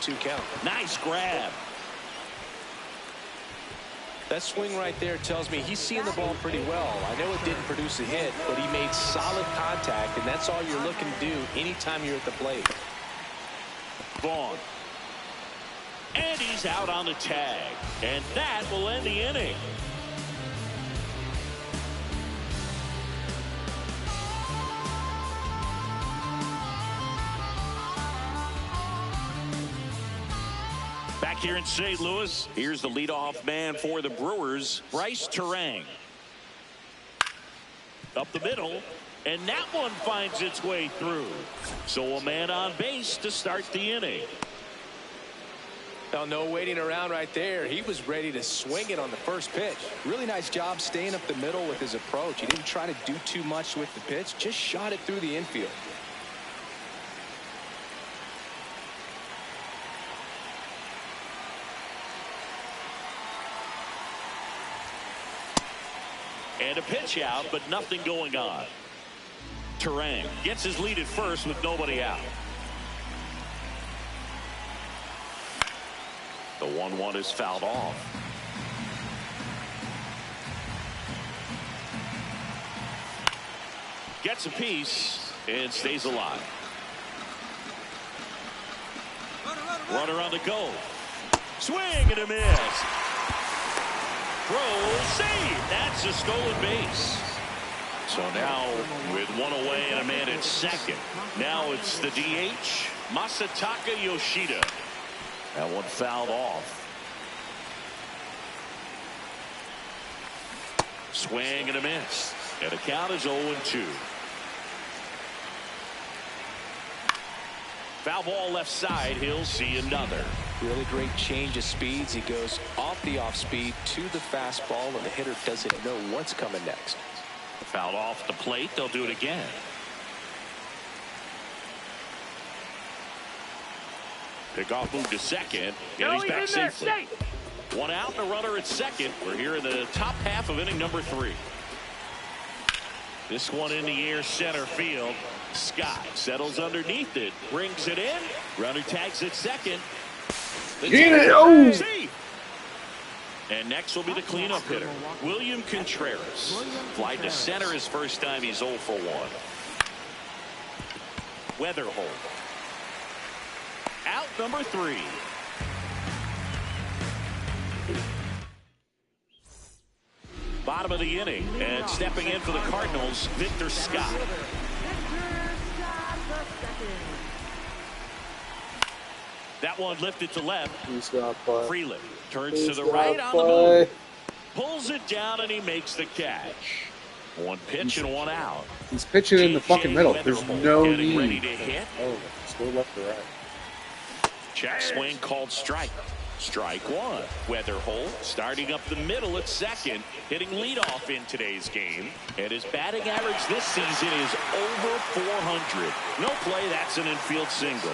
0-2 count. Nice grab. That swing right there tells me he's seeing the ball pretty well. I know it didn't produce a hit, but he made solid contact, and that's all you're looking to do anytime you're at the plate. Vaughn. And he's out on the tag. And that will end the inning. Back here in St. Louis, here's the leadoff man for the Brewers, Brice Turang. Up the middle, and that one finds its way through. So a man on base to start the inning. Now, no waiting around right there. He was ready to swing it on the first pitch. Really nice job staying up the middle with his approach. He didn't try to do too much with the pitch, just shot it through the infield. And a pitch out, but nothing going on. Turang gets his lead at first with nobody out. The 1-1 is fouled off. Gets a piece and stays alive. Runner on the go. Swing and a miss. Throw, save. That's a stolen base. So now with one away and a man at second. Now it's the DH, Masataka Yoshida. That one fouled off. Swing and a miss. And the count is 0-2. Foul ball left side. He'll see another. Really great change of speeds. He goes off the off speed to the fastball, and the hitter doesn't know what's coming next. Fouled off the plate. They'll do it again. Pickoff moved to second, and he's back safely. One out and a runner at second. We're here in the top half of inning number 3. This one in the air, center field. Scott settles underneath it, brings it in. Runner tags at second. Get it! Oh! And next will be the cleanup hitter, William Contreras. Fly to center his first time. He's 0 for 1. Weatherhold. Out number 3. Bottom of the inning, and stepping in for the Cardinals, Victor Scott. That one lifted to left. Freeland turns to the right on the move. Pulls it down and he makes the catch. One pitch and one out. He's pitching in the fucking middle. There's no need. Ready to hit. Oh, let's go left to right. Check swing called strike. Strike one. Weatherhold starting up the middle at second, hitting leadoff in today's game. And his batting average this season is over 400. No play, that's an infield single.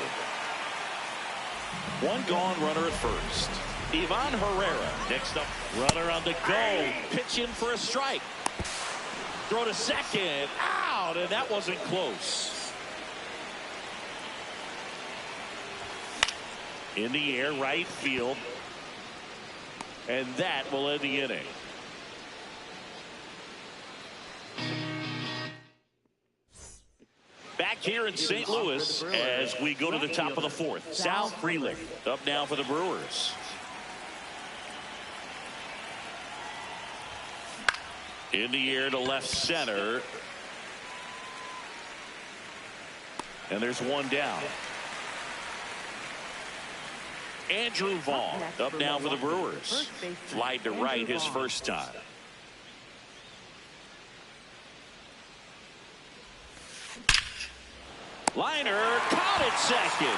One gone, runner at first. Ivan Herrera next up, runner on the go. Pitch in for a strike. Throw to second, out, and that wasn't close. In the air, right field. And that will end the inning. Back here in St. Louis as we go to the top of the 4th. Sal Frelick up now for the Brewers. In the air to left center. And there's one down. Andrew Vaughn up now for the Brewers. Fly to right his first time. Liner caught at second.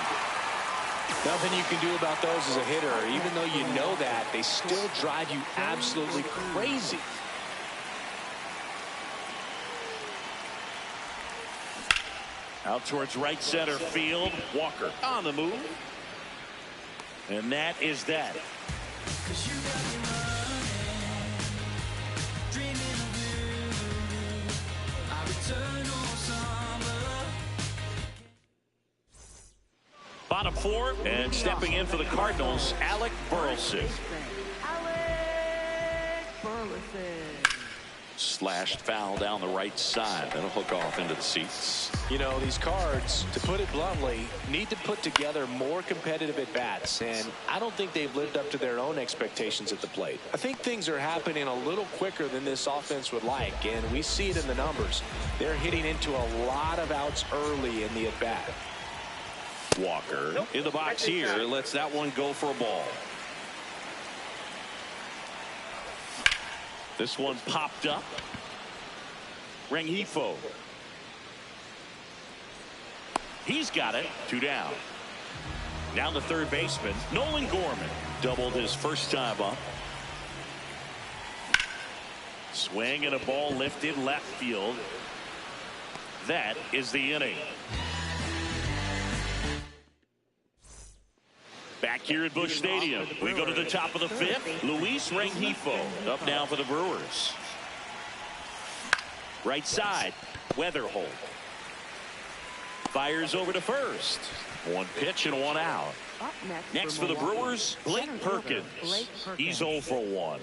Nothing you can do about those as a hitter. Even though you know that, they still drive you absolutely crazy. Out towards right center field. Walker on the move. And that is that. Bottom up for and stepping in for the Cardinals, Alec Burleson. Slashed foul down the right side. That'll hook off into the seats. You know, these Cards, to put it bluntly, need to put together more competitive at-bats, and I don't think they've lived up to their own expectations at the plate. I think things are happening a little quicker than this offense would like, and we see it in the numbers. They're hitting into a lot of outs early in the at-bat. Walker in the box here, lets that one go for a ball. This one popped up. Rengifo. He's got it. 2 down. Down the third baseman, Nolan Gorman. Doubled his first time up. Swing and a ball lifted left field. That is the inning. Back here at Busch Stadium, we go to the top of the 5th. Luis Rengifo up now for the Brewers. Right side, Weatherholt. Fires over to first. 1 pitch and 1 out. Next for the Brewers, Blake Perkins. He's 0 for 1.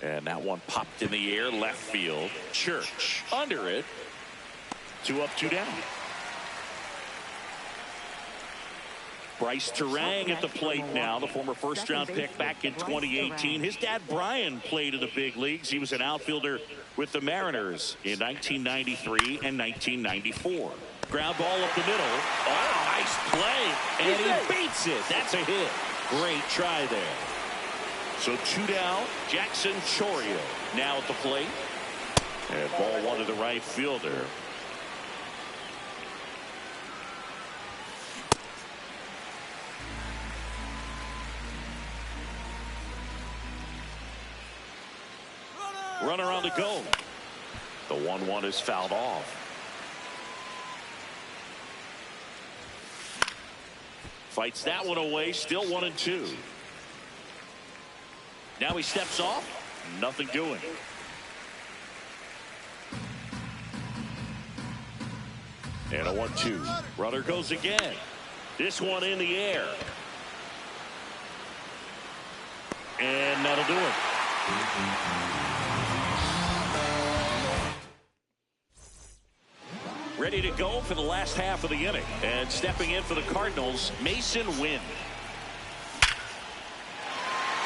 And that one popped in the air, left field. Church under it. 2 up, 2 down. Bryce Terang at the plate now, the former first-round pick back in 2018. His dad, Brian, played in the big leagues. He was an outfielder with the Mariners in 1993 and 1994. Ground ball up the middle. Oh, nice play. And he beats it. That's a hit. Great try there. So 2 down. Jackson Chourio now at the plate. And ball 1 to the right fielder. Runner on the go. The 1-1 is fouled off. Fights that one away. Still 1-2. Now he steps off. Nothing doing. And a 1-2. Runner goes again. This one in the air. And that'll do it. Ready to go for the last half of the inning. And stepping in for the Cardinals, Mason Wynn.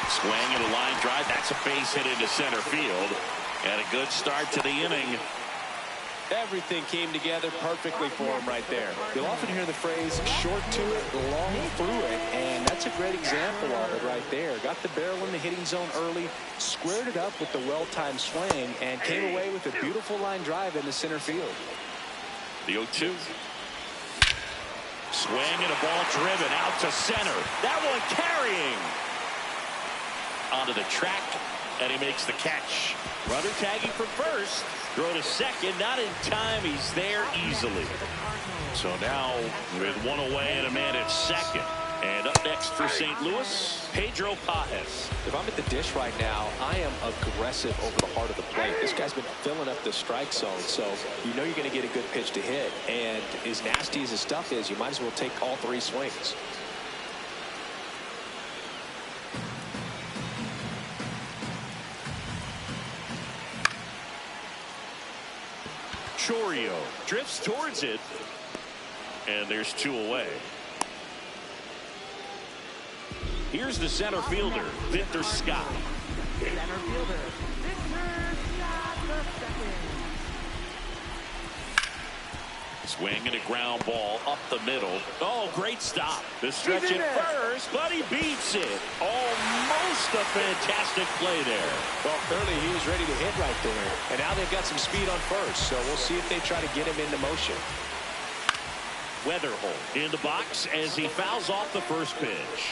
Swing and a line drive. That's a base hit into center field. And a good start to the inning. Everything came together perfectly for him right there. You'll often hear the phrase, short to it, long through it, and that's a great example of it right there. Got the barrel in the hitting zone early, squared it up with the well-timed swing, and came away with a beautiful line drive into center field. The 0-2. Swing and a ball driven out to center. That one carrying onto the track, and he makes the catch. Runner tagging for first. Throw to second, not in time. He's there easily. So now with 1 away and a man at second. And up next for St. Louis, Pedro Pages. If I'm at the dish right now, I am aggressive over the heart of the plate. This guy's been filling up the strike zone, so you know you're going to get a good pitch to hit. And as nasty as his stuff is, you might as well take all 3 swings. Chourio drifts towards it, and there's 2 away. Here's the center fielder, Victor Scott. Center fielder, Victor Scott II. Swing and a ground ball up the middle. Oh, great stop. The stretch at first, but he beats it. Almost a fantastic play there. Well, clearly he was ready to hit right there. And now they've got some speed on first, so we'll see if they try to get him into motion. Weatherholt in the box as he fouls off the first pitch.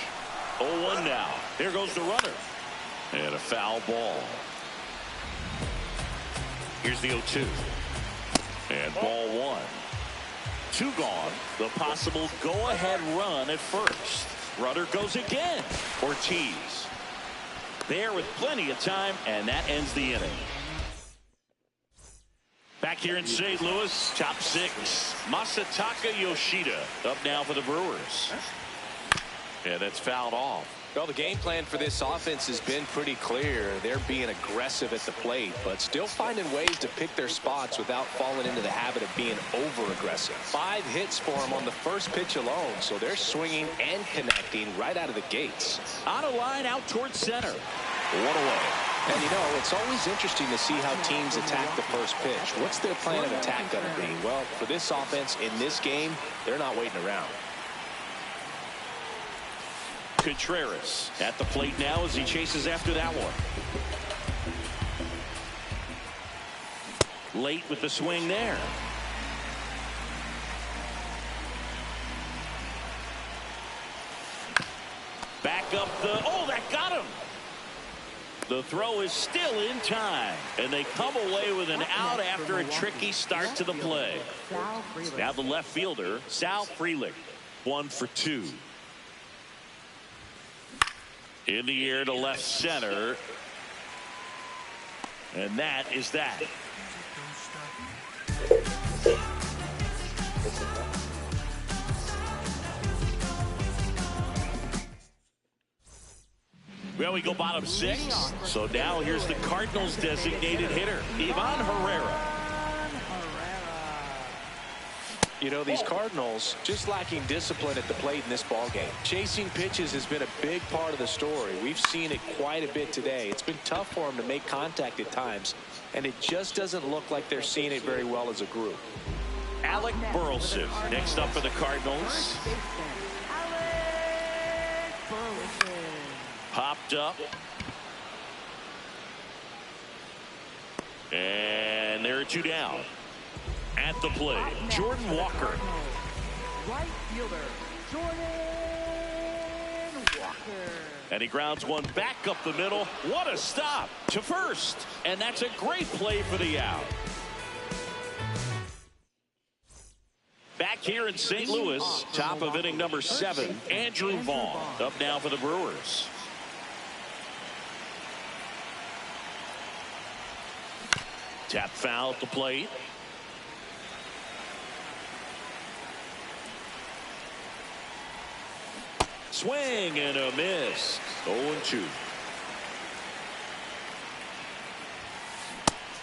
0-1 now. Here goes the runner. And a foul ball. Here's the 0-2. And ball 1. 2 gone. The possible go-ahead run at first. Runner goes again. Ortiz. There with plenty of time, and that ends the inning. Back Back here in St. Louis, top 6. Masataka Yoshida up now for the Brewers. Yeah, that's fouled off. Well, the game plan for this offense has been pretty clear. They're being aggressive at the plate, but still finding ways to pick their spots without falling into the habit of being over-aggressive. 5 hits for them on the first pitch alone, so they're swinging and connecting right out of the gates. On a line out towards center. 1 away. And, you know, it's always interesting to see how teams attack the first pitch. What's their plan of attack going to be? Well, for this offense in this game, they're not waiting around. Contreras at the plate now as he chases after that one. Late with the swing there. Back up the, oh, that got him. The throw is still in time, and they come away with an out after a tricky start to the play. Now the left fielder, Sal Frelick, 1 for 2. In the air to left center. And that is that. Well, we go bottom 6. So now here's the Cardinals designated hitter, Ivan Herrera. You know, these Cardinals just lacking discipline at the plate in this ballgame. Chasing pitches has been a big part of the story. We've seen it quite a bit today. It's been tough for them to make contact at times, and it just doesn't look like they're seeing it very well as a group. Alec Burleson next up for the Cardinals. Popped up. And there are 2 down. At the plate, Jordan Walker. Right fielder, Jordan Walker. And he grounds one back up the middle. What a stop to first. And that's a great play for the out. Back here in St. Louis, top of inning number 7, Andrew Vaughn up now for the Brewers. Tap foul at the plate. Swing and a miss. 0-2.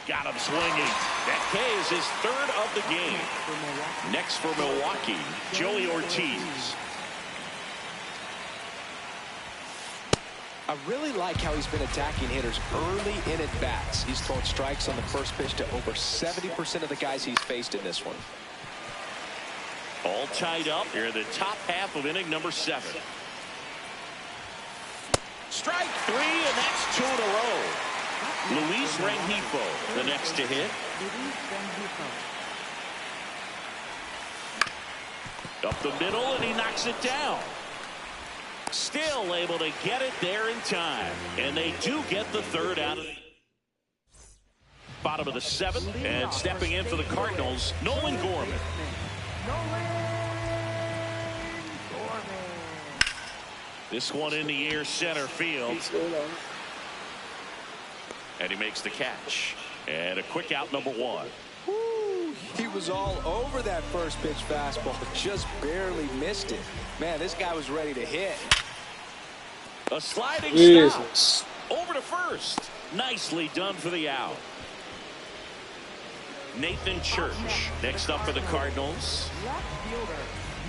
Got him swinging. That K is his 3rd of the game. Next for Milwaukee, Joey Ortiz. I really like how he's been attacking hitters early in at bats. He's thrown strikes on the first pitch to over 70% of the guys he's faced in this one. All tied up here in the top half of inning number 7. Strike 3, and that's 2 in a row. Luis Rengifo, the next to hit. Up the middle, and he knocks it down. Still able to get it there in time. And they do get the 3rd out of the bottom of the 7th. And stepping in for the Cardinals, Nolan Gorman. This one in the air center field. And he makes the catch. And a quick out, number 1. Woo, he was all over that first pitch fastball, just barely missed it. Man, this guy was ready to hit. A sliding stop. Over to first. Nicely done for the out. Nathan Church next up for the Cardinals. Left fielder,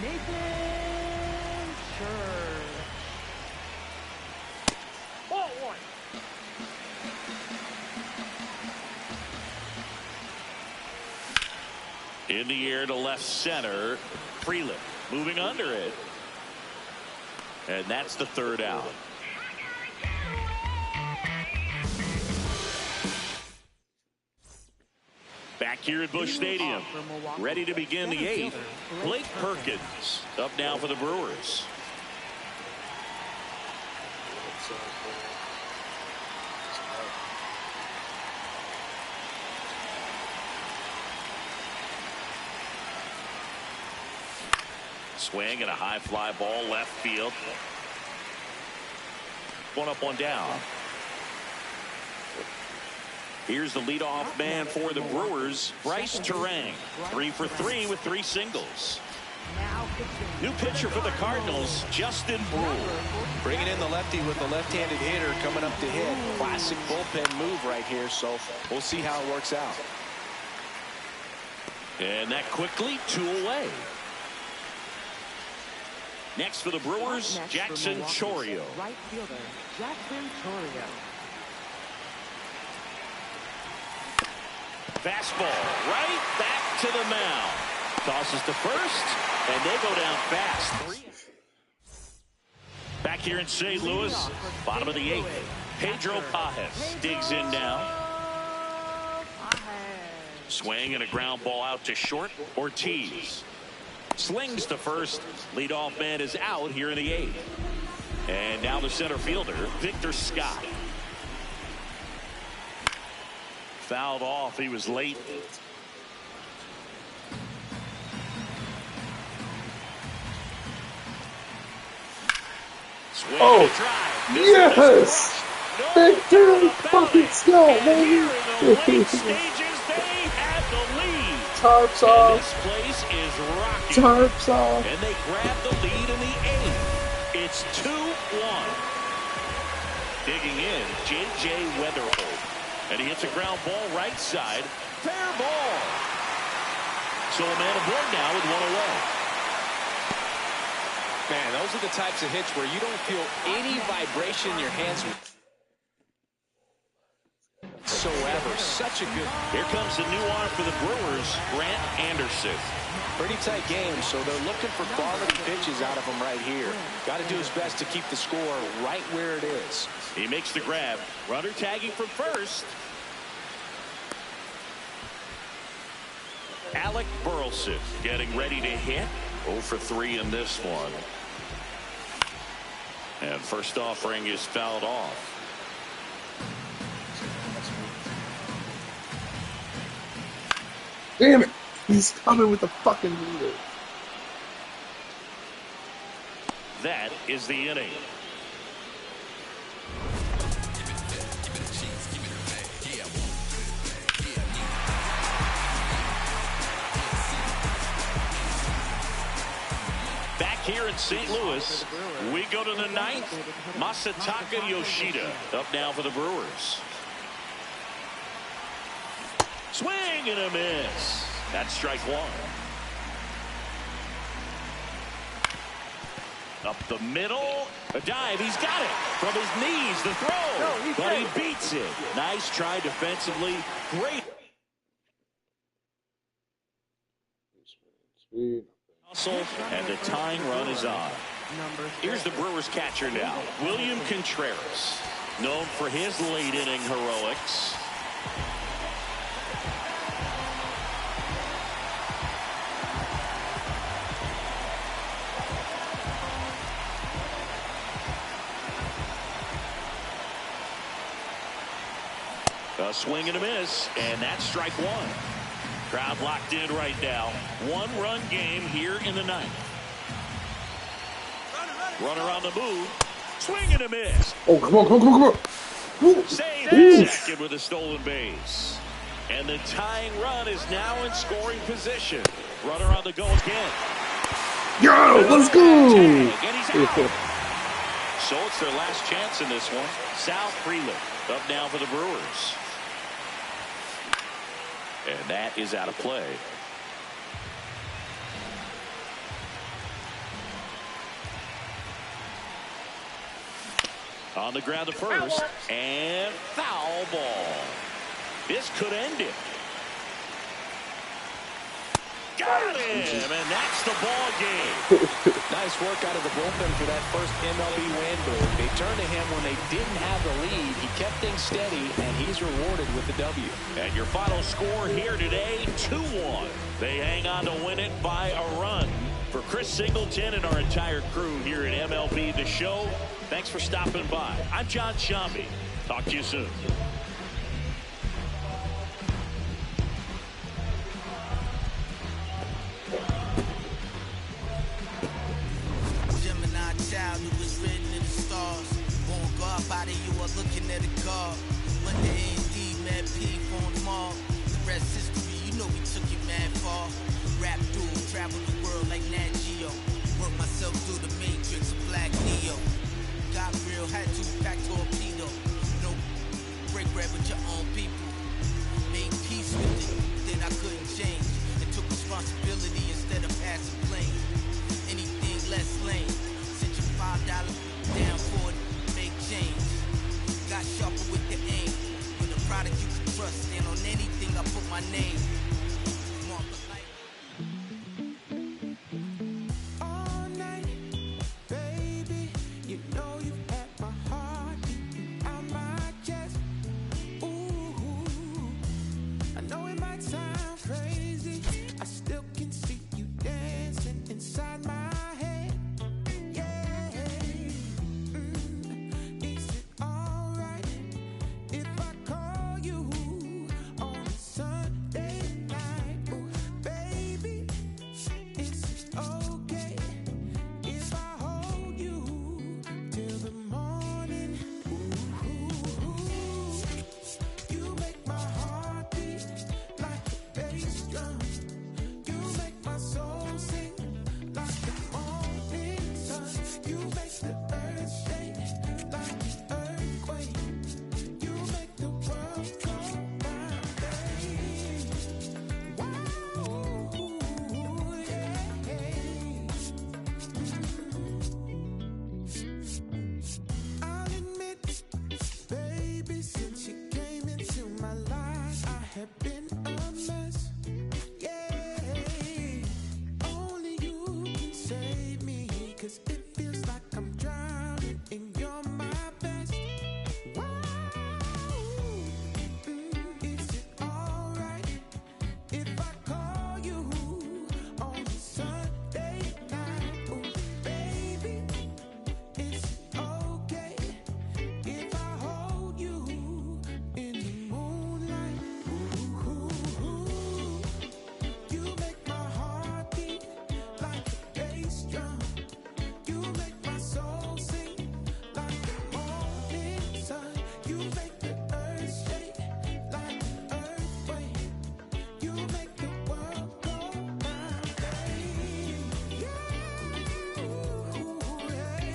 Nathan Church. In the air to left center. Frelick moving under it. And that's the 3rd out. Back here at Busch Stadium, ready to begin the 8th. Blake Perkins up now for the Brewers. Swing and a high fly ball left field. 1 up, 1 down. Here's the leadoff man for the Brewers, Bryce Turang. 3 for 3 with 3 singles. New pitcher for the Cardinals, Justin Brewer. Bringing in the lefty with the left-handed hitter coming up to hit. Classic bullpen move right here, so we'll see how it works out. And that quickly 2 away. Next for the Brewers, Jackson Chourio. Right fielder, Jackson Chourio. Fastball right back to the mound. Tosses to first, and they go down fast. Back here in St. Louis, bottom of the 8th. Pedro Pajes digs in now. Swing and a ground ball out to short. Ortiz slings to first. Leadoff man is out here in the 8th. And now the center fielder, Victor Scott. Fouled off. He was late. Swing Oh, drive. yes! Victor fucking Scott, And here baby! in the late stages, they have the lead. Tarps And off, this place is rocking. tarps off. And they grab the lead in the 8th. It's 2-1. Digging in, J.J. Weatherholt. And he hits a ground ball right side. Fair ball. So a man aboard now with 1 away. Man, those are the types of hits where you don't feel any vibration in your hands whatsoever. Such a good. Here comes the new arm for the Brewers, Grant Anderson. Pretty tight game, so they're looking for quality pitches out of him right here. Got to do his best to keep the score right where it is. He makes the grab. Runner tagging from first. Alec Burleson getting ready to hit. 0 for 3 in this one. And first offering is fouled off. Damn it! He's coming with the fucking leader. That is the inning. Back here in St. Louis, we go to the 9th. Masataka Yoshida up now for the Brewers. Swing and a miss. That's strike 1. Up the middle. A dive. He's got it. From his knees, the throw. But he beats it. Nice try defensively. Great Sweet. hustle. And the tying run is on. Here's the Brewers catcher now, William Contreras. Known for his late inning heroics. A swing and a miss, and that's strike 1. Crowd locked in right now. 1-run game here in the 9th. Runner on the move. Swing and a miss. Oh, come on, come on, come on, come on. Save at second with a stolen base. And the tying run is now in scoring position. Runner on the go again. Yo, let's go! And he's out. So it's their last chance in this one. Sal Frelick up now for the Brewers. And that is out of play. On the ground to first. And foul ball. This could end it. Got him, and that's the ball game. Nice work out of the bullpen for that first MLB win, but they turned to him when they didn't have the lead. He kept things steady, and he's rewarded with the W. And your final score here today, 2-1. They hang on to win it by a run. For Chris Singleton and our entire crew here at MLB The Show, thanks for stopping by. I'm John Shambi. Talk to you soon. Child who was written in the stars. Won't go up out of you are looking at a car. When the AD man RIP Von Mall. The rest history, you know we took it mad far. Rap dude, travel the world like Nat Geo. Work myself through the matrix of Black Neo. Got real, had to pack torpedo. No break bread with your own people. Made peace with it, then I couldn't change. And took responsibility instead of passing blame. Anything less lame. Sent you $5 down for it, make change. Got sharper with the aim. With a product you can trust, and on anything I put my name. All night, baby, you know you had my heart beating out my chest. Ooh, I know it might sound crazy, I still can see you dancing inside my head. Yeah, is it alright if I call you on a Sunday night? Ooh, baby, is it okay if I hold you till the morning? Ooh, you make my heart beat like a bass drum. You make my soul sing like the morning sun. You make the earth shake like an earthquake. You make the world go round, babe. Wow, yeah. I'll admit, baby, since you came into my life, I have been a mess. Yeah, only you can save me, 'cause it feels like I'm drowning and you're my best. Wow, is it alright if I call you on a Sunday night? Ooh, baby, is it okay if I hold you in the moonlight? Ooh, you make my heart beat like a bass drum. You make my soul sing like the morning sun. You make the earth shake like an earthquake. You make the world go round, babe. Yeah, ooh, yeah.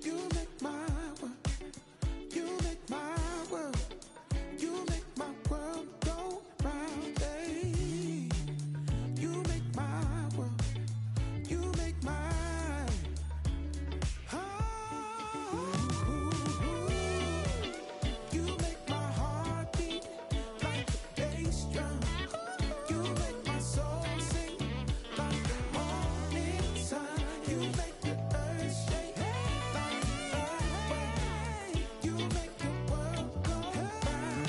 You make my world, you make my world, you make my world go round, babe. You make my world, you make my you make my heart beat like a bass drum. You make my soul sing like the morning sun. You make the earth shake like an earthquake. You make the world go round,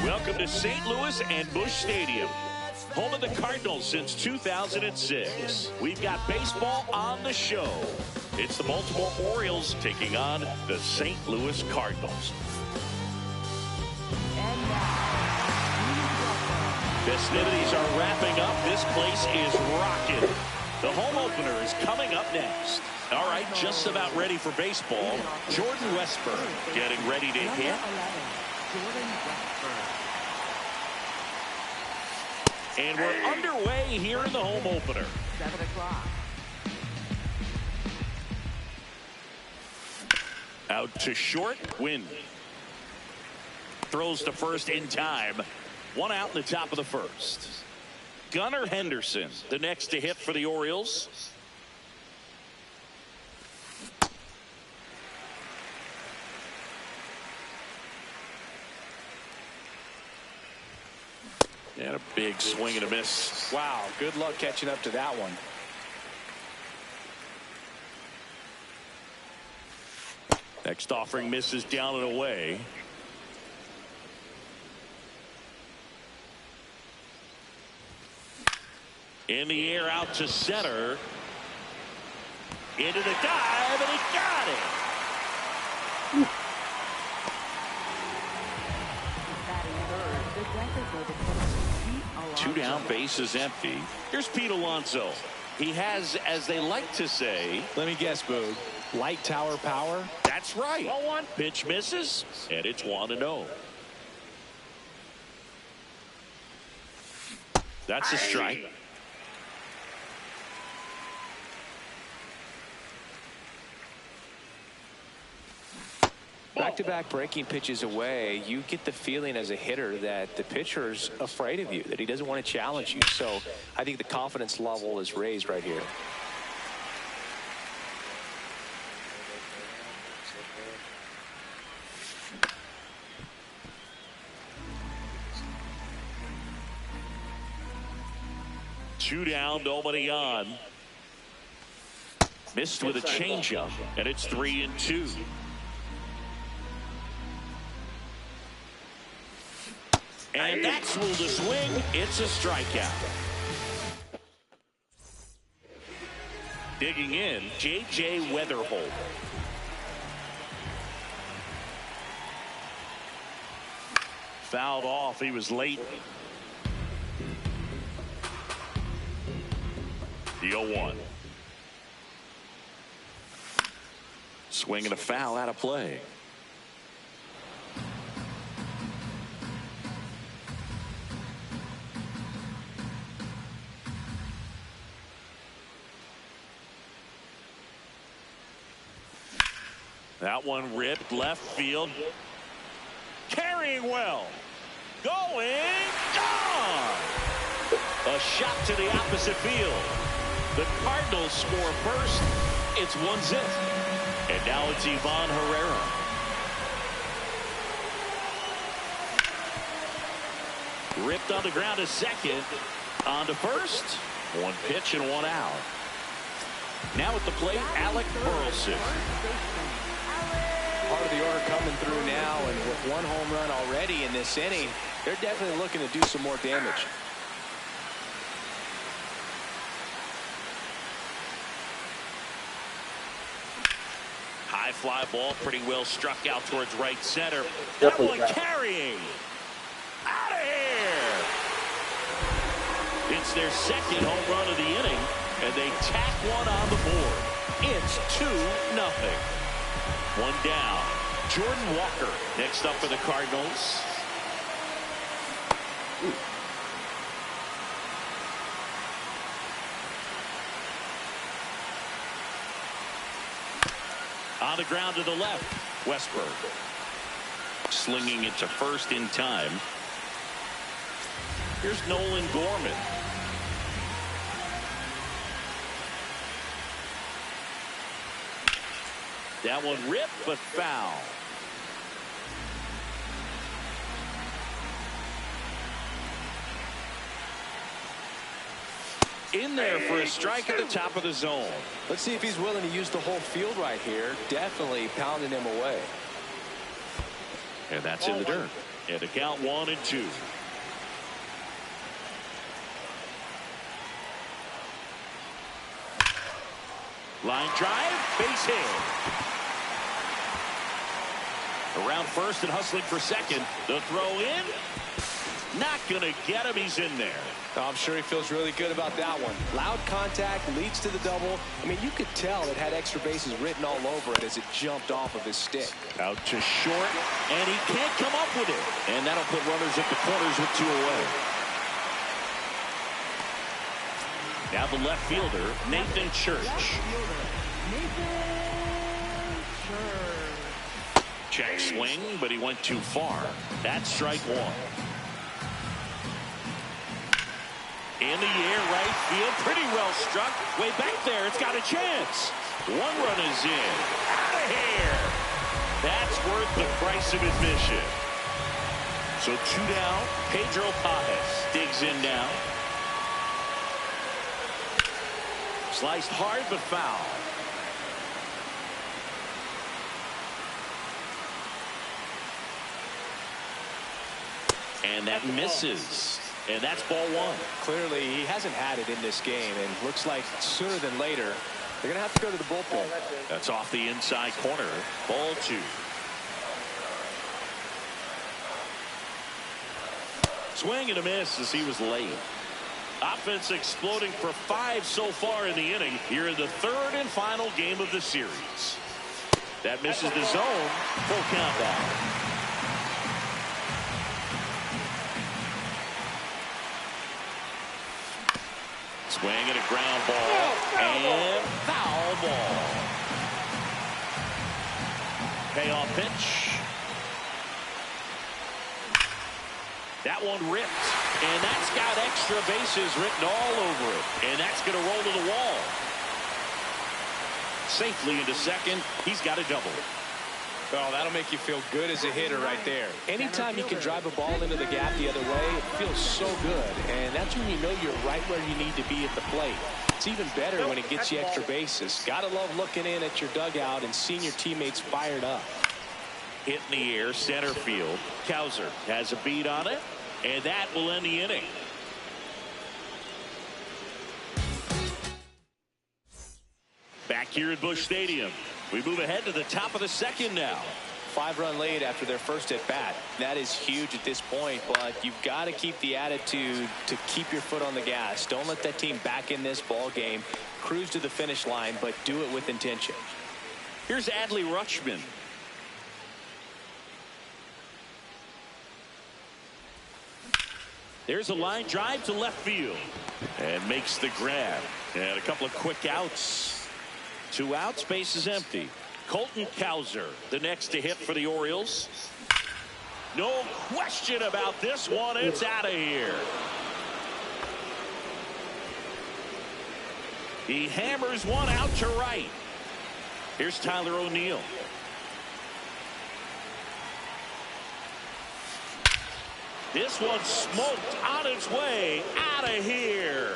Welcome to St. Louis and Busch Stadium, home of the Cardinals since 2006. We've got baseball on the show. It's the Baltimore Orioles taking on the St. Louis Cardinals. Festivities are wrapping up. This place is rocking. The home opener is coming up next. All right, just about ready for baseball. Jordan Westburg getting ready to hit. And we're underway here in the home opener. 7 o'clock. Out to short, Wynn. Throws to first in time. 1 out in the top of the first. Gunnar Henderson, the next to hit for the Orioles. And a big swing and a miss. Wow, good luck catching up to that one. Next offering misses down and away. In the air out to center. Into the dive, and he got it. Two down, bases empty. Here's Pete Alonso. He has, as they like to say, let me guess, Boog, light tower power. That's right. 1-1. Pitch misses, and it's 1-0. That's a strike. Back-to-back breaking pitches away, you get the feeling as a hitter that the pitcher's afraid of you, that he doesn't want to challenge you. So I think the confidence level is raised right here. Two down, nobody on. Missed with a changeup, and it's 3-2. And that's ruled a swing. It's a strikeout. Digging in, J.J. Weatherholt. Fouled off. He was late. The 0-1. Swing and a foul out of play. That one ripped left field. Carrying well. Going. Gone. A shot to the opposite field. The Cardinals score first. It's 1-0. And now it's Ivan Herrera. Ripped on the ground to second. On to first. One pitch and 1 out. Now at the plate, Alec Burleson. Part of the order coming through now, and with one home run already in this inning, they're definitely looking to do some more damage. High fly ball, pretty well struck out towards right center. That one carrying. Out of here. It's their second home run of the inning, and they tack one on the board. It's 2-0. One down. Jordan Walker next up for the Cardinals. On the ground to the left, Westburg. Slinging it to first in time. Here's Nolan Gorman. That one ripped, but foul. In there for a strike at the top of the zone. Let's see if he's willing to use the whole field right here. Definitely pounding him away. And that's in the dirt. And the count 1-2. Line drive, base hit. Around first and hustling for second. The throw in. Not going to get him. He's in there. I'm sure he feels really good about that one. Loud contact leads to the double. I mean, you could tell it had extra bases written all over it as it jumped off of his stick. Out to short, and he can't come up with it. And that'll put runners at the corners with 2 away. Now the left fielder, Nathan Church. Check swing, but he went too far. That's strike one. In the air, right field, pretty well struck. Way back there, it's got a chance. One run is in. Out of here. That's worth the price of admission. So 2 down. Pedro Pages digs in now. Sliced hard, but foul. And that misses. And that's ball one. Clearly, he hasn't had it in this game, and looks like sooner than later, they're going to have to go to the bullpen. That's off the inside corner. Ball 2. Swing and a miss as he was late. Offense exploding for 5 so far in the inning. Here in the 3rd and final game of the series. That misses the zone. Full count out. Swing and a ground ball. And foul ball. Payoff pitch. That one ripped. And that's got extra bases written all over it. And that's going to roll to the wall. Safely into second. He's got a double. Oh, that'll make you feel good as a hitter right there. Anytime you can drive a ball into the gap the other way, it feels so good. And that's when you know you're right where you need to be at the plate. It's even better when it gets you extra bases. Gotta love looking in at your dugout and seeing your teammates fired up. Hit in the air, center field. Cowser has a beat on it, and that will end the inning. Back here at Busch Stadium, we move ahead to the top of the second now. 5-run lead after their first at bat. That is huge at this point, but you've got to keep the attitude to keep your foot on the gas. Don't let that team back in this ball game. Cruise to the finish line, but do it with intention. Here's Adley Rutschman. There's a line drive to left field and makes the grab. And a couple of quick outs. 2 outs, base is empty. Colton Cowser, the next to hit for the Orioles. No question about this one. It's out of here. He hammers one out to right. Here's Tyler O'Neill. This one smoked on its way out of here.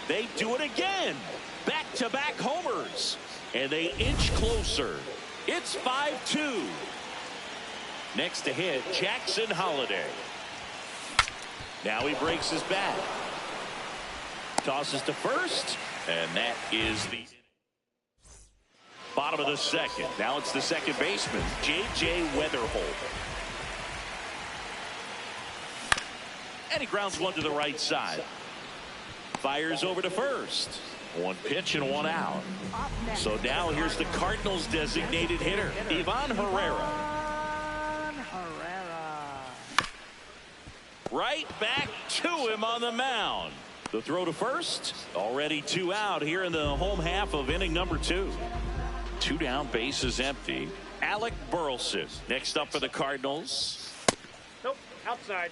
They do it again. Back-to-back homers. And they inch closer. It's 5-2. Next to hit, Jackson Holliday. Now he breaks his bat. Tosses to first. And that is the bottom of the second. Now it's the second baseman, J.J. Weatherholt. And he grounds one to the right side. Fires over to first. One pitch and one out. So now here's the Cardinals' designated hitter, Ivan Herrera. Right back to him on the mound. The throw to first. Already 2 out here in the home half of inning number 2. 2 down, bases empty. Alec Burleson next up for the Cardinals. Nope, outside.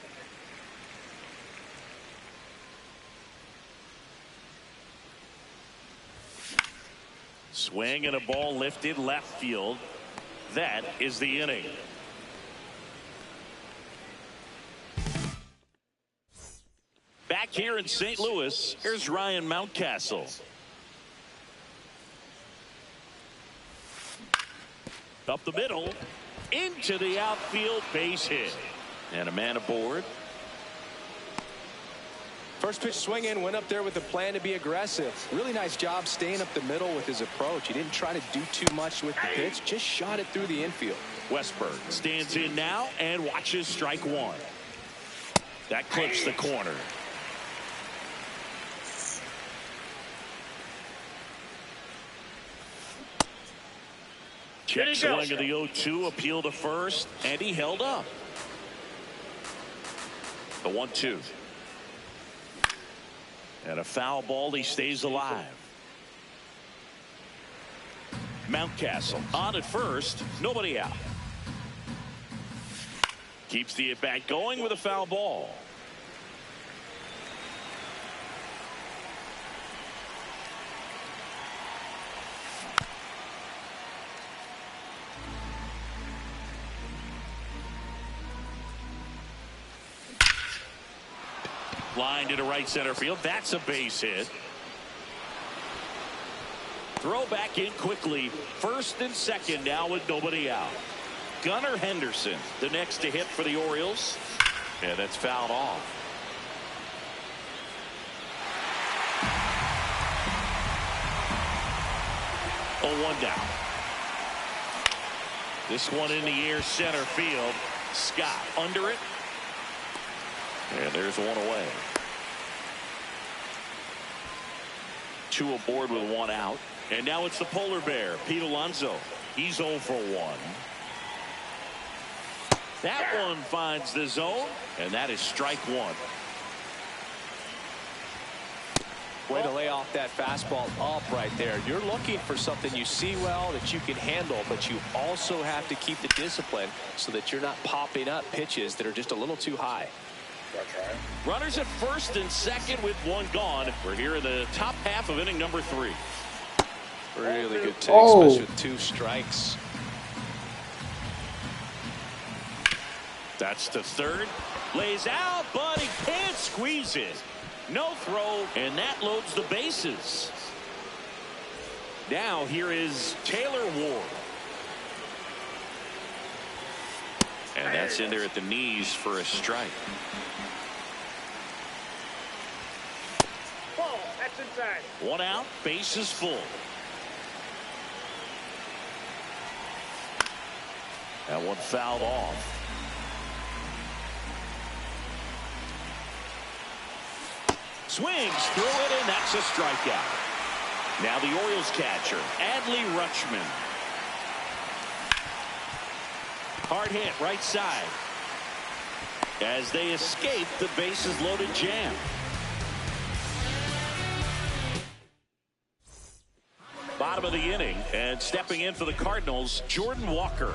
Swing and a ball lifted left field. That is the inning. Back here in St. Louis, here's Ryan Mountcastle. Up the middle, into the outfield, base hit. And a man aboard. First pitch swing in, went up there with a plan to be aggressive. Really nice job staying up the middle with his approach. He didn't try to do too much with the pitch, just shot it through the infield. Westburg stands in now and watches strike one. That clips the corner. Check swing of the 0-2, appeal to first, and he held up. The 1-2. And a foul ball, he stays alive. Mountcastle on at first, nobody out. Keeps the at-bat going with a foul ball. Line to right center field. That's a base hit. Throw back in quickly. First and second now with nobody out. Gunnar Henderson, the next to hit for the Orioles. And that's fouled off. Oh, 1 down. This one in the air, center field. Scott under it. And there's one away. 2 aboard with 1 out. And now it's the polar bear, Pete Alonso. He's 0 for 1. That one finds the zone, and that is strike 1. Way to lay off that fastball up right there. You're looking for something you see well that you can handle, but you also have to keep the discipline so that you're not popping up pitches that are just a little too high. Runners at first and second with 1 gone. We're here in the top half of inning number 3. Really good take, especially with 2 strikes. That's to third. Lays out, but he can't squeeze it. No throw, and that loads the bases. Now here is Taylor Ward. And that's in there at the knees for a strike. Ball, that's inside. 1 out, bases full. That one fouled off. Swings through it, and that's a strikeout. Now the Orioles catcher, Adley Rutschman. Hard hit right side. As they escape the bases loaded jam. Bottom of the inning, and stepping in for the Cardinals, Jordan Walker.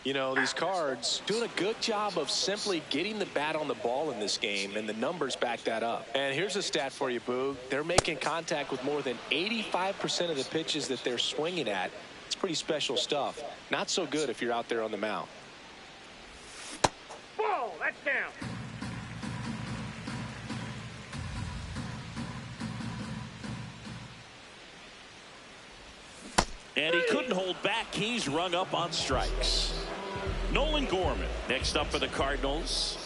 You know, these Cards doing a good job of simply getting the bat on the ball in this game, and the numbers back that up. And here's a stat for you, Boog. They're making contact with more than 85% of the pitches that they're swinging at. It's pretty special stuff. Not so good if you're out there on the mound. Ball, that's down. And he couldn't hold back. He's rung up on strikes. Nolan Gorman next up for the Cardinals.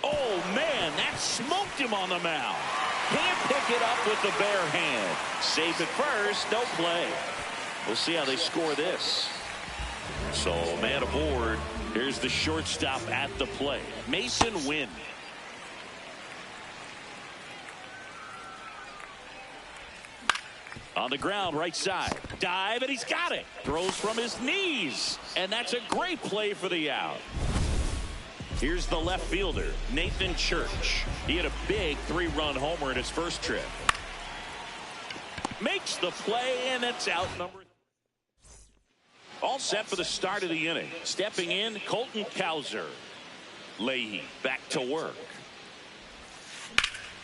Oh, man, that smoked him on the mound. Can't pick it up with the bare hand. Safe at first, no play. We'll see how they score this. So, man aboard. Here's the shortstop at the plate, Mason Wynn. On the ground, right side. Dive, and he's got it. Throws from his knees. And that's a great play for the out. Here's the left fielder, Nathan Church. He had a big 3-run homer in his first trip. Makes the play, and that's out number. All set for the start of the inning. Stepping in, Colton Cowser. Leahy back to work.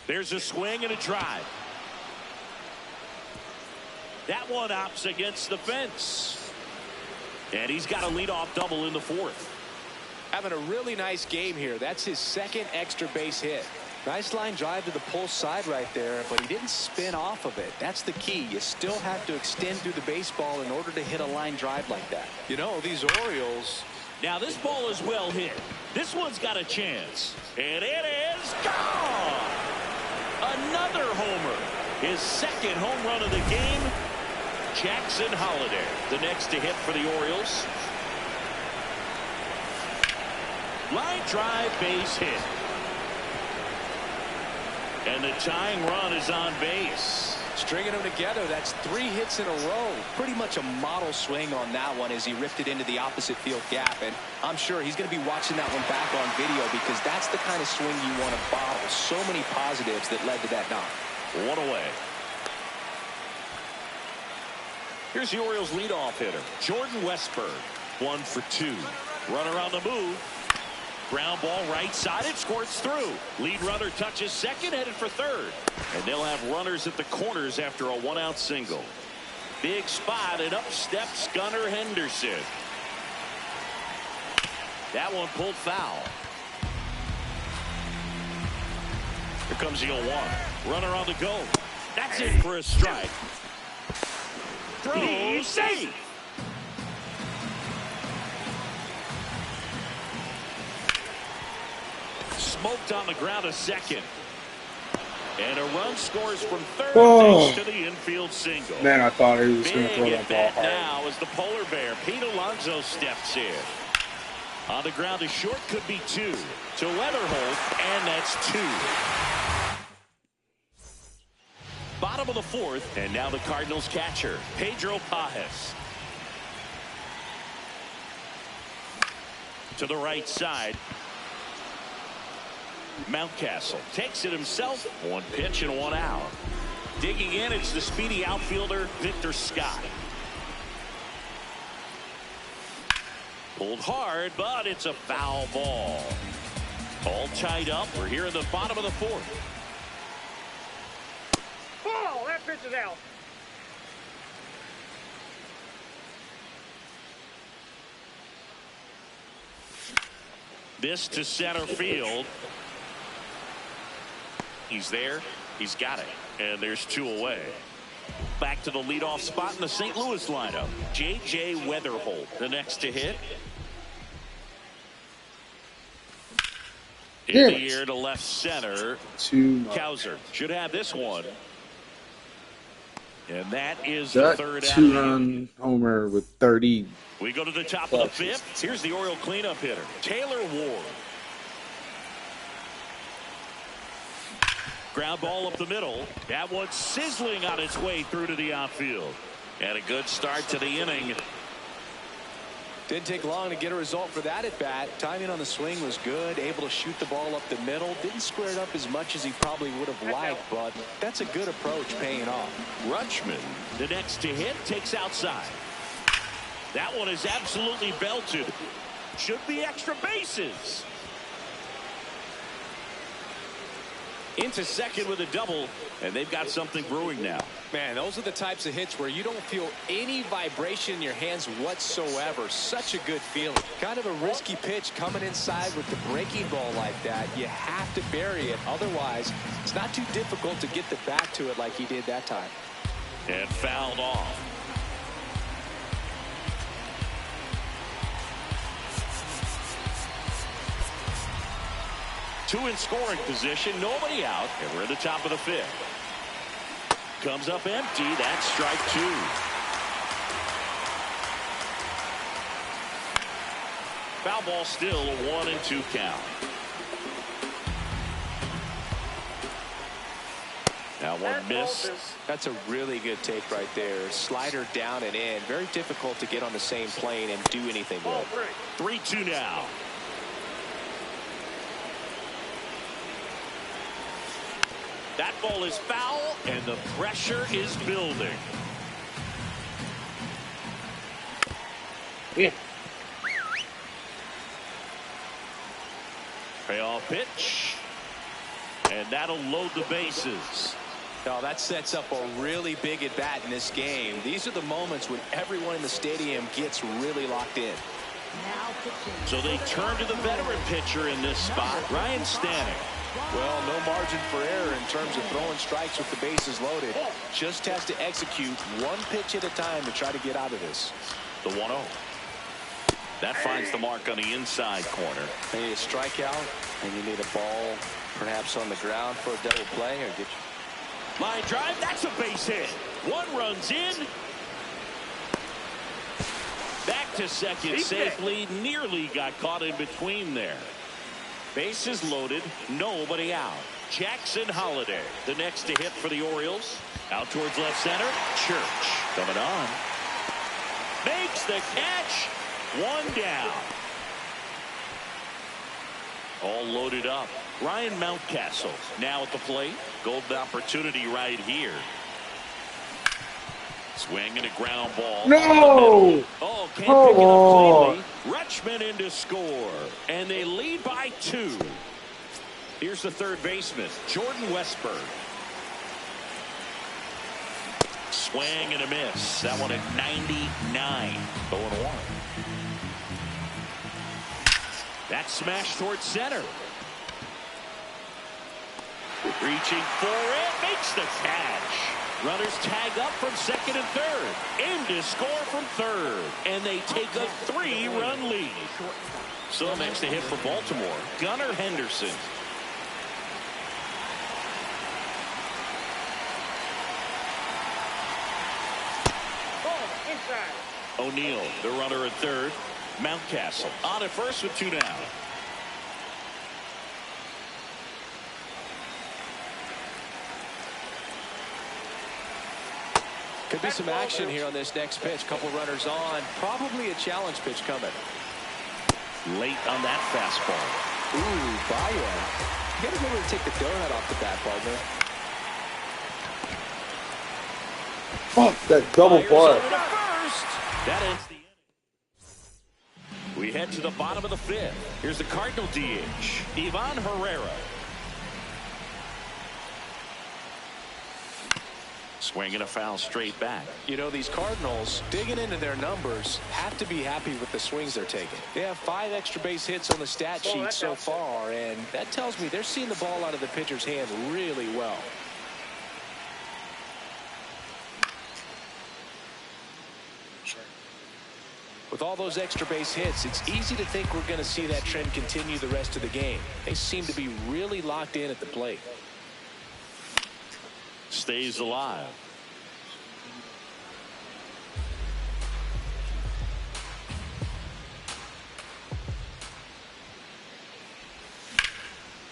There's a swing and a drive. That one opts against the fence. And he's got a leadoff double in the fourth. Having a really nice game here. That's his second extra base hit. Nice line drive to the pull side right there, but he didn't spin off of it. That's the key. You still have to extend through the baseball in order to hit a line drive like that. You know, these Orioles. Now this ball is well hit. This one's got a chance. And it is gone. Another homer. His second home run of the game. Jackson Holliday, the next to hit for the Orioles. Line drive, base hit. And the tying run is on base. Stringing them together, that's 3 hits in a row. Pretty much a model swing on that one as he ripped it into the opposite field gap. And I'm sure he's going to be watching that one back on video because that's the kind of swing you want to bottle. So many positives that led to that knock. One away. Here's the Orioles leadoff hitter, Jordan Westburg. 1 for 2. Runner on the move. Ground ball right side. It squirts through. Lead runner touches second, headed for third. And they'll have runners at the corners after a 1-out single. Big spot, and up steps Gunnar Henderson. That one pulled foul. Here comes the 0-1. Runner on the go. That's in for a strike. Throw safe. Smoked on the ground a second. And a run scores from third thanks to the infield single. Man, I thought he was going to throw Big that at ball bat hard. now as the polar bear, Pete Alonso, steps in. On the ground, a short could be 2 to Weatherholt, and that's 2. Bottom of the fourth, and now the Cardinals catcher, Pedro Pajes. To the right side. Mountcastle takes it himself. 1 pitch and 1 out. Digging in, it's the speedy outfielder, Victor Scott. Pulled hard, but it's a foul ball. All tied up. We're here in the bottom of the fourth. Ball! That pitch is out. This to center field. He's there. He's got it. And there's 2 away. Back to the leadoff spot in the St. Louis lineup. J.J. Weatherholt, the next to hit. In the air to left center. Cowser should have this one. And that is the third out. 2-run homer with 30. We go to the top of the fifth. Here's the Oriole cleanup hitter, Taylor Ward. Ground ball up the middle. That one's sizzling on its way through to the outfield. And a good start to the inning. Didn't take long to get a result for that at bat. Timing on the swing was good. Able to shoot the ball up the middle. Didn't square it up as much as he probably would have liked, but that's a good approach paying off. Rutschman, the next to hit, takes outside. That one is absolutely belted. Should be extra bases. Into second with a double, and they've got something brewing now. Man, those are the types of hits where you don't feel any vibration in your hands whatsoever. Such a good feeling. Kind of a risky pitch coming inside with the breaking ball like that. You have to bury it. Otherwise, it's not too difficult to get the bat to it like he did that time. And fouled off. Two in scoring position, nobody out, and we're at the top of the fifth. Comes up empty. That's strike two. Foul ball still a 1-2 count. Now one miss. That's a really good take right there. Slider down and in. Very difficult to get on the same plane and do anything with. 3-2 now. That ball is foul, and the pressure is building. Yeah. Payoff pitch. And that'll load the bases. Oh, that sets up a really big at bat in this game. These are the moments when everyone in the stadium gets really locked in. So they turn to the veteran pitcher in this spot, Ryan Stanek. Well, no margin for error in terms of throwing strikes with the bases loaded. Just has to execute one pitch at a time to try to get out of this. The 1-0. That finds the mark on the inside corner. You need a strikeout, and you need a ball perhaps on the ground for a double play, or get you. Line drive, that's a base hit. One runs in. Back to second safely. Nearly got caught in between there. Bases loaded, nobody out. Jackson Holliday, the next to hit for the Orioles. Out towards left center. Church coming on. Makes the catch. One down. All loaded up. Ryan Mountcastle now at the plate. Golden opportunity right here. Swing and a ground ball. No! Oh, can't pick it up cleanly. Rutschman in to score. And they lead by 2. Here's the third baseman, Jordan Westburg. Swing and a miss. That one at 99. 0-1. That smash towards center. Reaching for it. Makes the catch. Runners tag up from second and third. In to score from third. And they take a 3-run lead. So next to hit for Baltimore, Gunnar Henderson. O'Neill, the runner at third. Mountcastle on at first with 2 down. Could be some action here on this next pitch. Couple runners on. Probably a challenge pitch coming. Late on that fastball. Ooh, Baez. You got to remember to take the donut off the bat, partner. Fuck that double bar. That ends the inning. We head to the bottom of the fifth. Here's the Cardinal DH, Ivan Herrera. Swinging a foul straight back. You know, these Cardinals, digging into their numbers, have to be happy with the swings they're taking. They have 5 extra base hits on the stat sheet so far, and that tells me they're seeing the ball out of the pitcher's hand really well. With all those extra base hits, it's easy to think we're going to see that trend continue the rest of the game. They seem to be really locked in at the plate. Stays alive.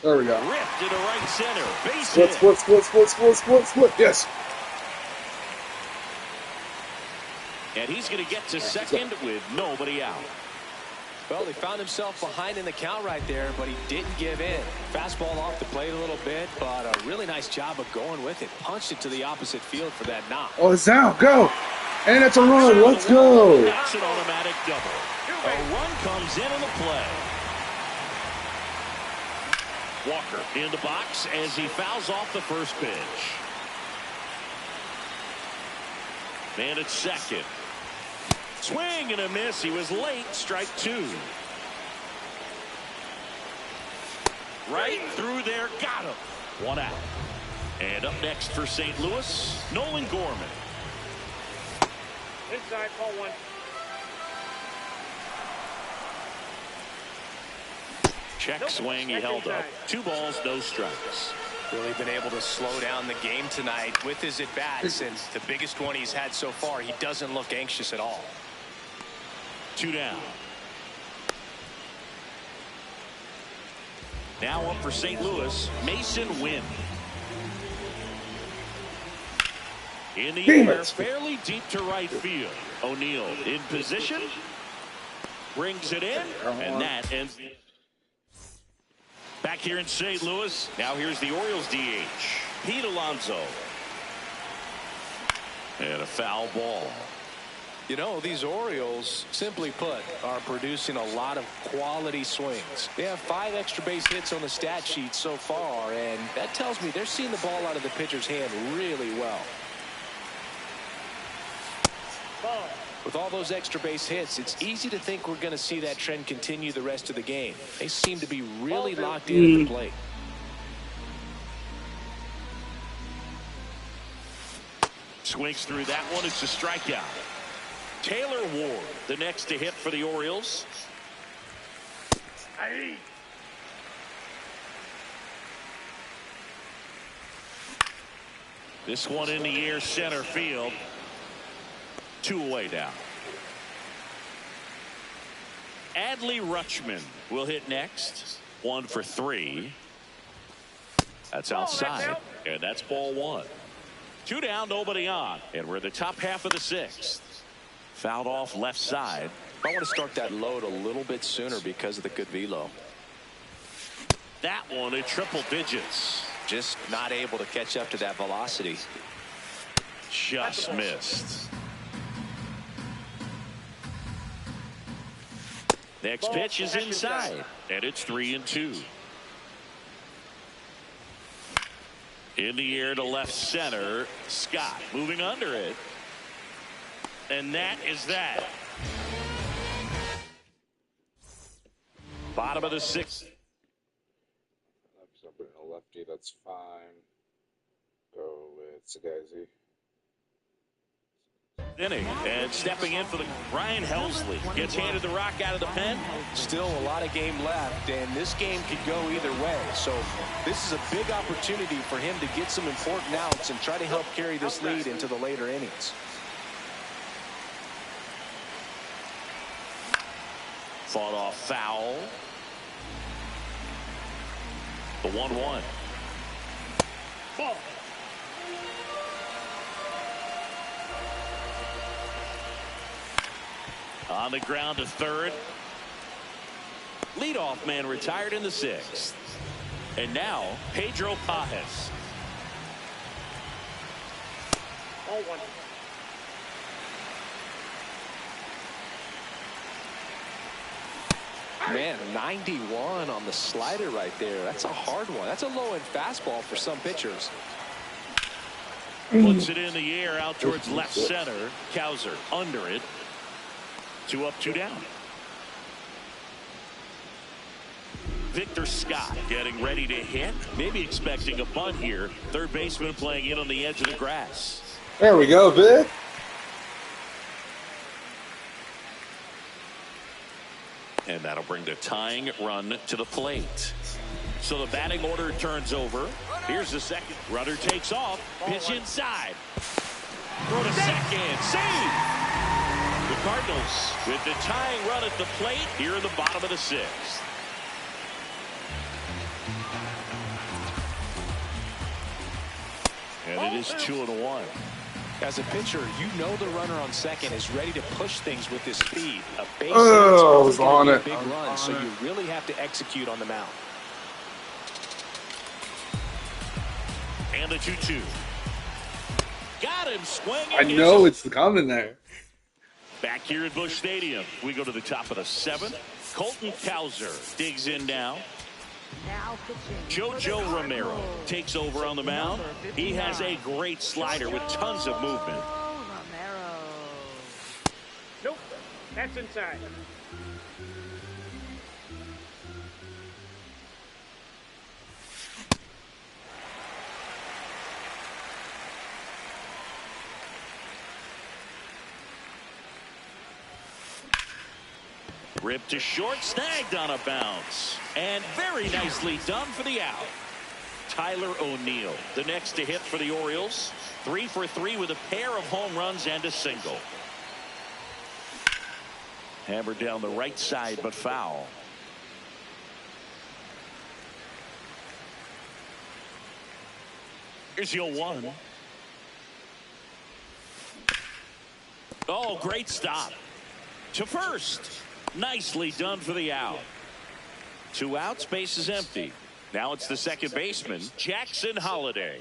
There we go. Ripped into right center. Base Split, hit. split, split, split, split, split, split. Yes. And he's going to get to second with nobody out. Well, he found himself behind in the count right there, but he didn't give in. Fastball off the plate a little bit, but a really nice job of going with it. Punched it to the opposite field for that knock. Oh, it's out. Go. And it's a run. Let's go. That's an automatic double. A run comes in on the play. Walker in the box as he fouls off the first pitch. Man at second. Swing and a miss. He was late. Strike two. Right through there. Got him. One out. And up next for St. Louis, Nolan Gorman. Inside, ball one. Check swing. He held up. 2 balls, no strikes. Really been able to slow down the game tonight with his at-bats, and the biggest one he's had so far. He doesn't look anxious at all. 2 down. Now up for St. Louis, Mason Wynn. In the air, fairly deep to right field. O'Neill in position. Brings it in, and that ends. Back here in St. Louis, now here's the Orioles DH, Pete Alonso. And a foul ball. You know, these Orioles, simply put, are producing a lot of quality swings. They have 5 extra base hits on the stat sheet so far, and that tells me they're seeing the ball out of the pitcher's hand really well. Ball. With all those extra base hits, it's easy to think we're going to see that trend continue the rest of the game. They seem to be really locked in at the plate. Swings through that one. It's a strikeout. Taylor Ward, the next to hit for the Orioles. This one in the air, center field. 2 away now. Adley Rutschman will hit next. 1 for 3. That's outside, and that's ball 1. 2 down, nobody on, and we're in the top half of the 6th. Fouled off left side. I want to start that load a little bit sooner because of the good velo. That one at triple digits. Just not able to catch up to that velocity. Just missed. Next pitch is inside, and it's 3-2. In the air to left center, Scott moving under it. And that is that. Bottom of the 6th. I'm putting a lefty, that's fine. Go with Sagazi. Inning, and stepping in for the Ryan Helsley gets handed the rock out of the pen. Still a lot of game left, and this game could go either way. So this is a big opportunity for him to get some important outs and try to help carry this lead into the later innings. Fought off foul. The 1-1. Ball. On the ground to third. Leadoff man retired in the 6th. And now Pedro Pajes. Ball 1. Man, 91 on the slider right there. That's a hard one. That's a low-end fastball for some pitchers. Puts it in the air out towards left center. Cowser under it. 2 up, 2 down. Victor Scott getting ready to hit. Maybe expecting a bunt here. Third baseman playing in on the edge of the grass. There we go, Vic. And that'll bring the tying run to the plate. So the batting order turns over. Here's the second. Runner takes off. Pitch inside. Throw to second. Save! The Cardinals with the tying run at the plate here in the bottom of the 6th. And it is 2-1. As a pitcher, you know the runner on second is ready to push things with his speed. A base Oh, I was hit is going on to it. be a big run, so you really have to execute on the mound. And the 2-2. Got him swinging. I know it's coming there. Back here at Busch Stadium, we go to the top of the 7th. Colton Cowser digs in now. Now pitching. Jojo Romero takes over on the mound. He has a great slider with tons of movement. Romero. Nope. That's inside. Ripped to short, snagged on a bounce. And very nicely done for the out. Tyler O'Neill, the next to hit for the Orioles. 3 for 3 with a pair of home runs and a single. Hammered down the right side, but foul. Here's your 1. Oh, great stop. To first. Nicely done for the out. 2 outs, base is empty. Now it's the second baseman, Jackson Holliday.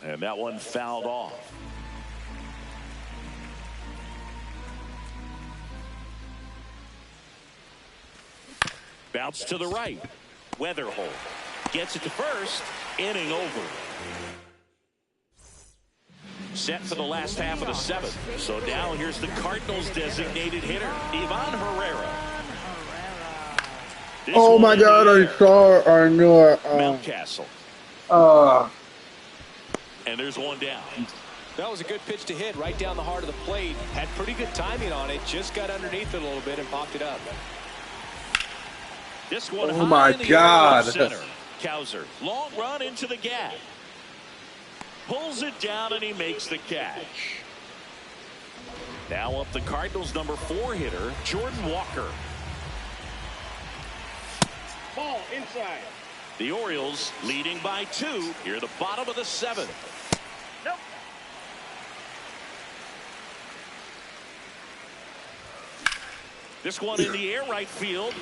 And that one fouled off. Bounce to the right. Weatherholt gets it to first. Inning over. Set for the last half of the 7th. So now here's the Cardinals designated hitter, Ivan Herrera. Oh my God, I knew it. Mountcastle. And there's one down. That was a good pitch to hit right down the heart of the plate. Had pretty good timing on it. Just got underneath it a little bit and popped it up. This one Oh my God. Center. Cowser, long run into the gap. Pulls it down and he makes the catch. Now up the Cardinals' number 4 hitter, Jordan Walker. Ball inside. The Orioles leading by 2 here at the bottom of the 7th. Nope. This one in the air, right field.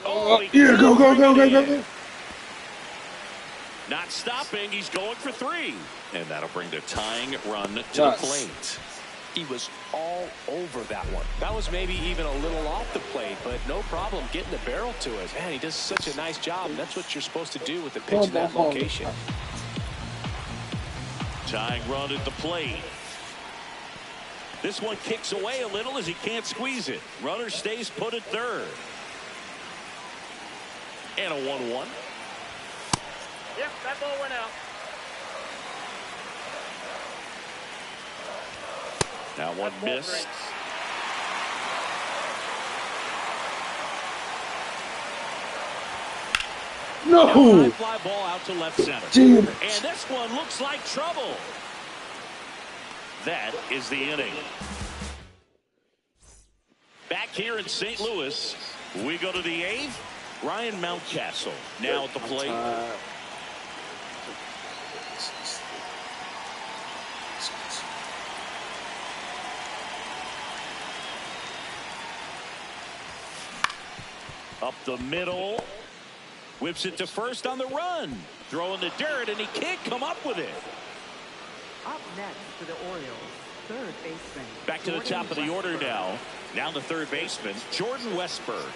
Oh, Yeah, go. Not stopping. He's going for 3. And that'll bring the tying run to the plate. He was all over that one. That was maybe even a little off the plate, but no problem getting the barrel to it. Man, he does such a nice job. That's what you're supposed to do with the pitch in that location. Tying run at the plate. This one kicks away a little as he can't squeeze it. Runner stays put at third. And a 1-1. Yep, that ball went out. Now one missed. No. Fly ball out to left center. Damn. And this one looks like trouble. That is the inning. Back here in St. Louis, we go to the 8th. Ryan Mountcastle now at the plate. Up the middle. Whips it to first on the run. Throwing the dirt, and he can't come up with it. Up next for the Orioles, third baseman. Back to the top of the order now. Now the third baseman, Jordan Westburg.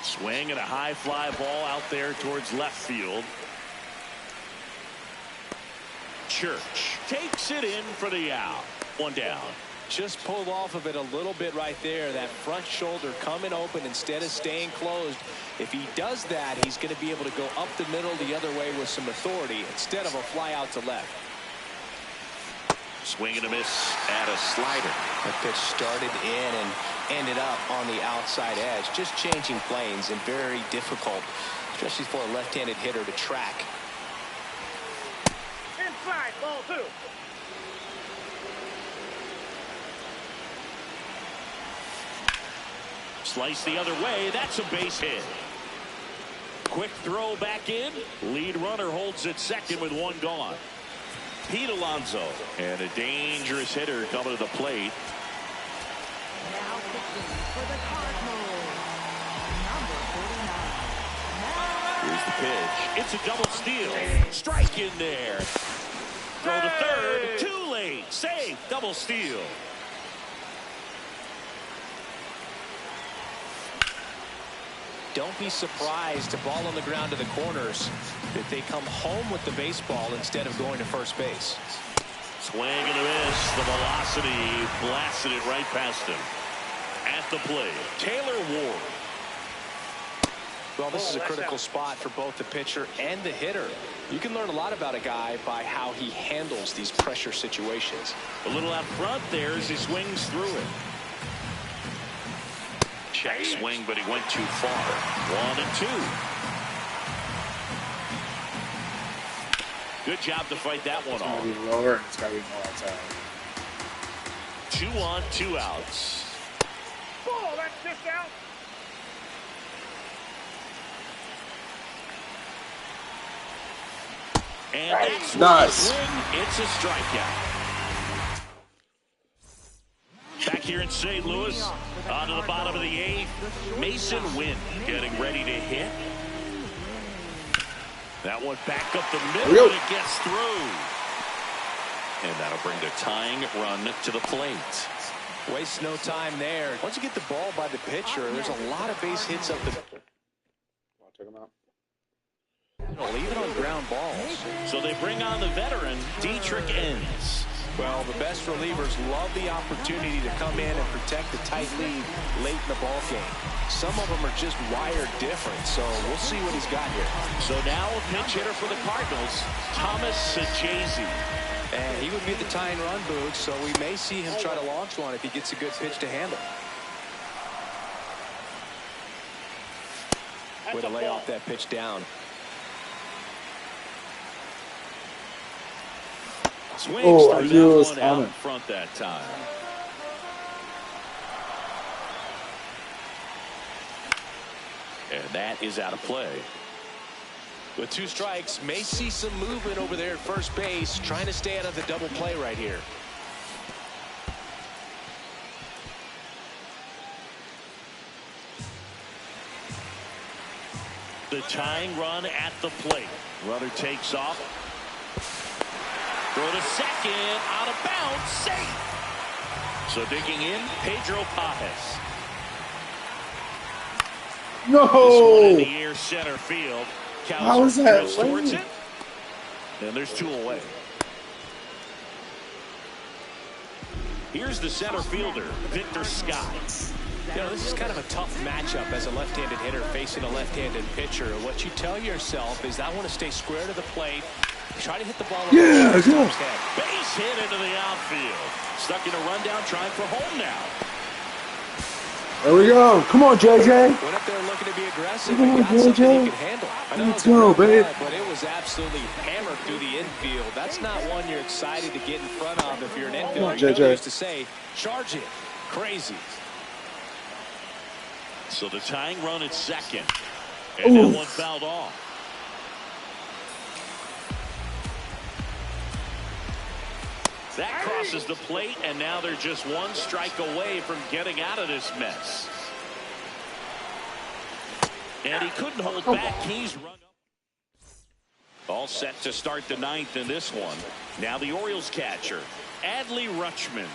Swing and a high fly ball out there towards left field. Church takes it in for the out. One down. Just pulled off of it a little bit right there. That front shoulder coming open instead of staying closed. If he does that, he's going to be able to go up the middle the other way with some authority instead of a fly out to left. Swing and a miss at a slider. That pitch started in and ended up on the outside edge. Just changing planes and very difficult, especially for a left-handed hitter to track. Inside, ball 2. Slice the other way. That's a base hit. Quick throw back in. Lead runner holds at second with one gone. Pete Alonso. And a dangerous hitter coming to the plate. Now pitching for the Cardinals, number 49. Here's the pitch. It's a double steal. Strike in there. Throw to third. Too late. plate. Safe. Double steal. Don't be surprised to ball on the ground to the corners if they come home with the baseball instead of going to first base. Swing and a miss. The velocity blasted it right past him. At the plate, Taylor Ward. Well, this is a critical spot for both the pitcher and the hitter. You can learn a lot about a guy by how he handles these pressure situations. A little out front there as he swings through it. Check swing, but he went too far. 1-2. Good job to fight that one It's gonna off. be lower and it's gotta be more outside. 2 on, 2 outs. Ball, that's just out. And that's Nice. swing. It's a strikeout. Back here in St. Louis, on to the bottom of the 8th. Mason Wynn getting ready to hit. That one back up the middle, and it gets through. And that'll bring the tying run to the plate. Waste no time there. Once you get the ball by the pitcher, there's a lot of base hits up the I'll take him out. even on ground balls. So they bring on the veteran, Dietrich Enns. Well, the best relievers love the opportunity to come in and protect the tight lead late in the ball game. Some of them are just wired different, so we'll see what he's got here. So now a pinch hitter for the Cardinals, Thomas Saggese. And he would be the tying run, Boog, so we may see him try to launch one if he gets a good pitch to handle. Way to lay off that pitch down. Swings Oh, I through knew it that was one out coming. in front that time. And that is out of play. With 2 strikes, may see some movement over there at first base, trying to stay out of the double play right here. The tying run at the plate. Runner takes off. Throw to second, out of bounds, safe. So digging in, Pedro Pajes. This one in the No. air center field. How is that drifts towards late? it. And there's 2 away. Here's the center fielder, Victor Scott. You know, this is kind of a tough matchup as a left-handed hitter facing a left-handed pitcher. What you tell yourself is I want to stay square to the plate, try to hit the ball over Yeah, the yeah. head. Base hit into the outfield. Stuck in a rundown, trying for home now. There we go. Come on, JJ. Went up there looking to be aggressive Come and on, got something JJ. he could handle. I know Let's it's a go, ground babe. ball, but it was absolutely hammered through the infield. That's not one you're excited to get in front of if you're an infielder. Come on, You know JJ. they used to say, charge it. Crazy. So the tying run at second. And Ooh. that one fouled off. That crosses the plate, and now they're just 1 strike away from getting out of this mess. And he couldn't hold back. He's run up. All set to start the 9th in this one. Now the Orioles catcher, Adley Rutschman.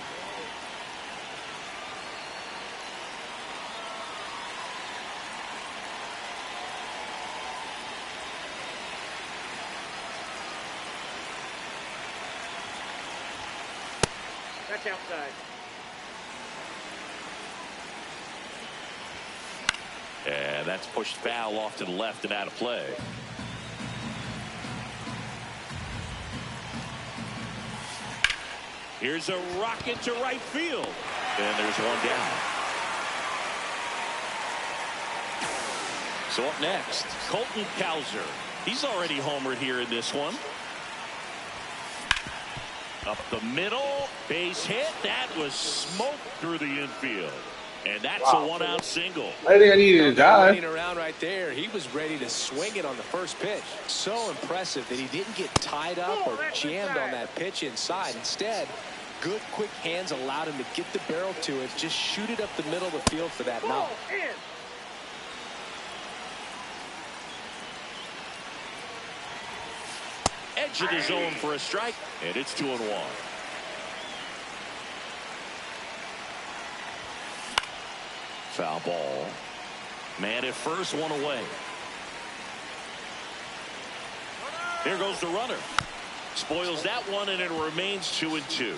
That's outside. And that's pushed foul off to the left and out of play. Here's a rocket to right field. And there's one down. So up next, Colton Cowser. He's already homered here in this one. Up the middle, base hit. That was smoked through the infield. And that's a 1-out single. I think I needed to die. Running around right there, he was ready to swing it on the first pitch. So impressive that he didn't get tied up or jammed on that pitch inside. Instead, good quick hands allowed him to get the barrel to it, just shoot it up the middle of the field for that knock. Ball in. Edge of the zone for a strike, and it's 2-1. Foul ball. Man at first, one away. Here goes the runner. Spoils that one, and it remains 2-2.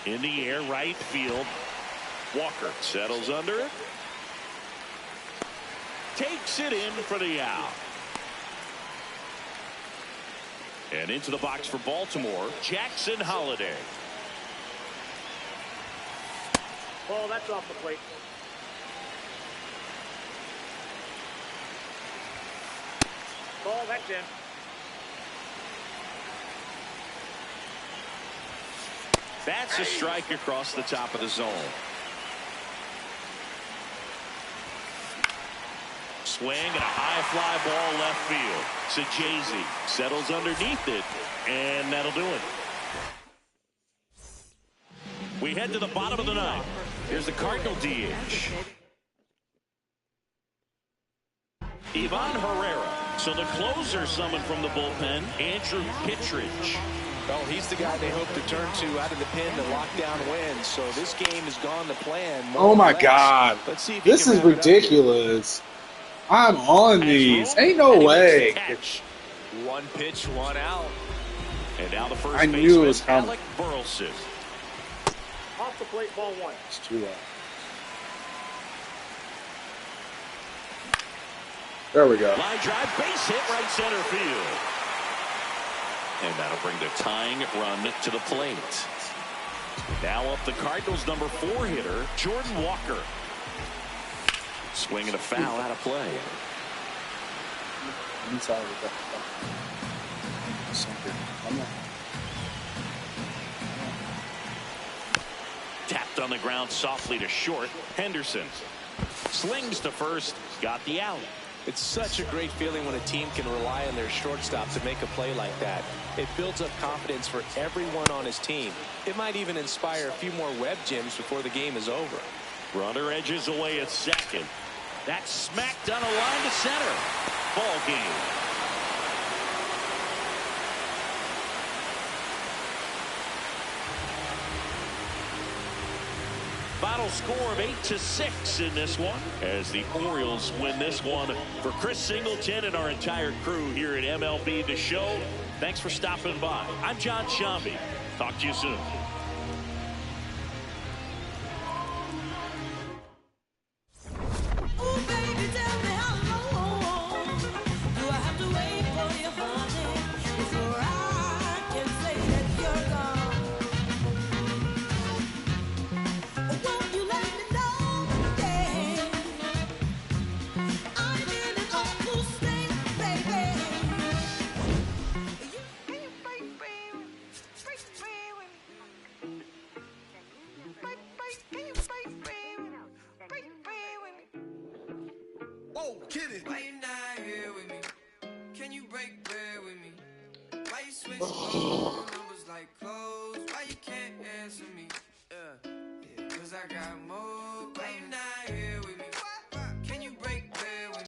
In the air, right field. Walker settles under it. Takes it in for the out. And into the box for Baltimore, Jackson Holliday. Ball, that's off the plate. Ball, that's in. That's a strike across the top of the zone. Swing and a high fly ball left field. Sajazi settles underneath it, and that'll do it. We head to the bottom of the ninth. Here's the Cardinal DH. Ivan Herrera. So the closer summoned from the bullpen, Andrew Kittredge. Well, he's the guy they hope to turn to out of the pen to lock down wins. So this game has gone to plan. Oh my God. Let's see if This is ridiculous. I'm on these. Ain't no way. One pitch, one out. And now the first I knew it was baseman, coming. Alec Burleson. Off the plate, ball one. It's too low. There we go. Line drive, base hit, right center field. And that'll bring the tying run to the plate. Now up the Cardinals' number 4 hitter, Jordan Walker. Swinging a foul out of play. Inside of that. Something. Come on. Tapped on the ground softly to short. Henderson slings to first, got the out. It's such a great feeling when a team can rely on their shortstop to make a play like that. It builds up confidence for everyone on his team. It might even inspire a few more web gems before the game is over. Runner edges away at second. That's smacked on a line to center. Ball game. Final score of 8-6 in this one as the Orioles win this one. For Chris Singleton and our entire crew here at MLB The Show, thanks for stopping by. I'm John Shambi. Talk to you soon. Why you not here with me? Can you break bread with me? Why you switch numbers like clothes? Why you can't answer me? 'Cause I got more